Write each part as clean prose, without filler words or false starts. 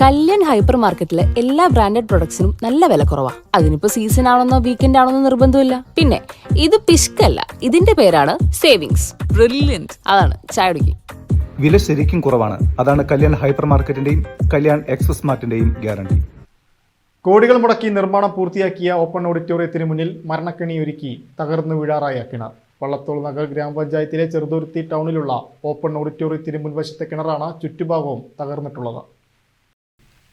Kalyan hyper മാർക്കറ്റിലെ എല്ലാ branded പ്രൊഡക്ട്സിനും നല്ല വില കുറവാ. അതിനിപ്പോ സീസൺ ആണെന്നോ വീക്കെൻഡ് ആണെന്നോ നിർബന്ധമില്ല. പിന്നെ ഇത് പിഷ്കല്ല, ഇതിന്റെ പേരാണ് സേവിങ്സ്. ബ്രില്യന്റ്. അതാണ് ചായ കുടിക്കും. വില ശരിക്കും കുറവാണ്. അതാണ് കല്യാൺ ഹൈപ്പർ മാർക്കറ്റിന്റെയും കല്യാൺ എക്സ്പ്രസ് മാർട്ടിന്റെയും ഗ്യാരണ്ടി. കോടികൾ മുടക്കി നിർമ്മാണം പൂർത്തിയാക്കിയ ഓപ്പൺ ഓഡിറ്റോറിയത്തിന് മുന്നിൽ മരണക്കെണിയൊരുക്കി തകർന്നു വീഴാറായ കിണർ. വള്ളത്തോൾ നഗർ ഗ്രാമപഞ്ചായത്തിലെ ചെറുതുരുത്തി ടൗണിലുള്ള ഓപ്പൺ ഓഡിറ്റോറിയത്തിന് മുൻവശത്തെ കിണറാണ് ചുറ്റുഭാഗവും തകർന്നിട്ടുള്ളത്.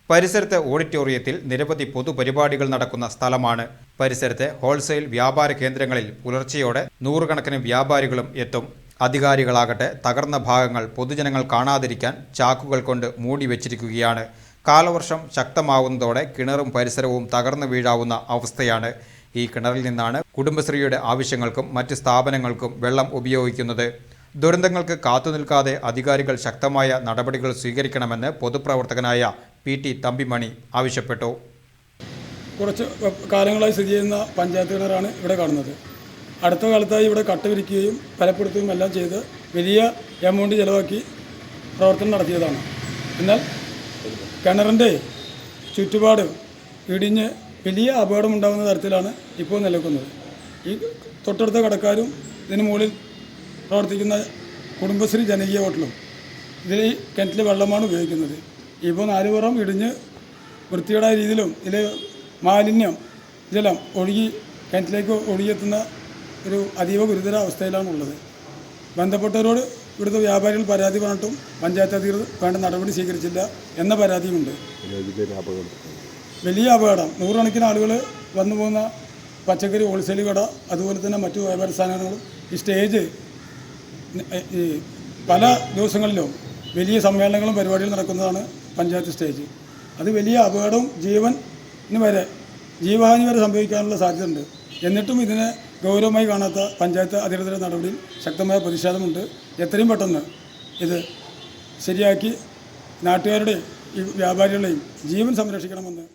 പരിസരത്തെ ഓഡിറ്റോറിയത്തിൽ നിരവധി പൊതുപരിപാടികൾ നടക്കുന്ന സ്ഥലമാണ്. പരിസരത്തെ ഹോൾസെയിൽ വ്യാപാര കേന്ദ്രങ്ങളിൽ പുലർച്ചെയോടെ നൂറുകണക്കിന് വ്യാപാരികളും എത്തും. അധികാരികളാകട്ടെ തകർന്ന ഭാഗങ്ങൾ പൊതുജനങ്ങൾ കാണാതിരിക്കാൻ ചാക്കുകൾ കൊണ്ട് മൂടി വെച്ചിരിക്കുകയാണ്. കാലവർഷം ശക്തമാവുന്നതോടെ കിണറും പരിസരവും തകർന്നു വീഴാവുന്ന അവസ്ഥയാണ്. ഈ കിണറിൽ നിന്നാണ് കുടുംബശ്രീയുടെ ആവശ്യങ്ങൾക്കും മറ്റ് സ്ഥാപനങ്ങൾക്കും വെള്ളം ഉപയോഗിക്കുന്നത്. ദുരന്തങ്ങൾക്ക് കാത്തുനിൽക്കാതെ അധികാരികൾ ശക്തമായ നടപടികൾ സ്വീകരിക്കണമെന്ന് പൊതുപ്രവർത്തകനായ PT തമ്പിമണി ആവശ്യപ്പെട്ടു. കുറച്ച് കാലങ്ങളായി സ്ഥിതി ചെയ്യുന്ന പഞ്ചായത്ത് കിണറാണ് ഇവിടെ കാണുന്നത്. അടുത്ത കാലത്തായി ഇവിടെ കട്ട വിരിക്കുകയും ബലപ്പെടുത്തുകയും എല്ലാം ചെയ്ത് വലിയ എമൗണ്ട് ചിലവാക്കി പ്രവർത്തനം നടത്തിയതാണ്. എന്നാൽ കിണറിൻ്റെ ചുറ്റുപാട് ഇടിഞ്ഞ് വലിയ അപകടമുണ്ടാകുന്ന തരത്തിലാണ് ഇപ്പോൾ നിലനിൽക്കുന്നത്. ഈ തൊട്ടടുത്ത കടക്കാരും ഇതിന് മുകളിൽ പ്രവർത്തിക്കുന്ന കുടുംബശ്രീ ജനകീയ ഹോട്ടലും ഇതിൽ കിണറ്റിലെ വെള്ളമാണ് ഉപയോഗിക്കുന്നത്. ഇപ്പോൾ നാലുപുറം ഇടിഞ്ഞ് വൃത്തികേടായ രീതിയിലും ഇതിൽ മാലിന്യം ജലം ഒഴുകി കിണറ്റിലേക്ക് ഒഴുകിയെത്തുന്ന ഒരു അതീവ ഗുരുതര അവസ്ഥയിലാണുള്ളത്. ബന്ധപ്പെട്ടവരോട് ഇവിടുത്തെ വ്യാപാരികൾ പരാതി പറഞ്ഞിട്ടും പഞ്ചായത്ത് അധികൃതർ വേണ്ട നടപടി സ്വീകരിച്ചില്ല എന്ന പരാതിയുമുണ്ട്. വലിയ അപകടം. നൂറുകണക്കിന് ആളുകൾ വന്നു പോകുന്ന പച്ചക്കറി ഹോൾസെയിൽ കട, അതുപോലെ തന്നെ മറ്റു വ്യാപാര സ്ഥാപനങ്ങളും ഈ സ്റ്റേജ് പല ദിവസങ്ങളിലും വലിയ സമ്മേളനങ്ങളും പരിപാടികളും നടക്കുന്നതാണ് പഞ്ചായത്ത് സ്റ്റേജ്. അത് വലിയ അപകടവും ജീവഹാനി വരെ സംഭവിക്കാനുള്ള സാധ്യതയുണ്ട്. എന്നിട്ടും ഇതിനെ ഗൗരവമായി കാണാത്ത പഞ്ചായത്ത് അധികൃതരുടെ നടപടിയിൽ ശക്തമായ പ്രതിഷേധമുണ്ട്. എത്രയും പെട്ടെന്ന് ഇത് ശരിയാക്കി നാട്ടുകാരുടെ ഈ വ്യാപാരികളുടെയും ജീവൻ സംരക്ഷിക്കണമെന്ന്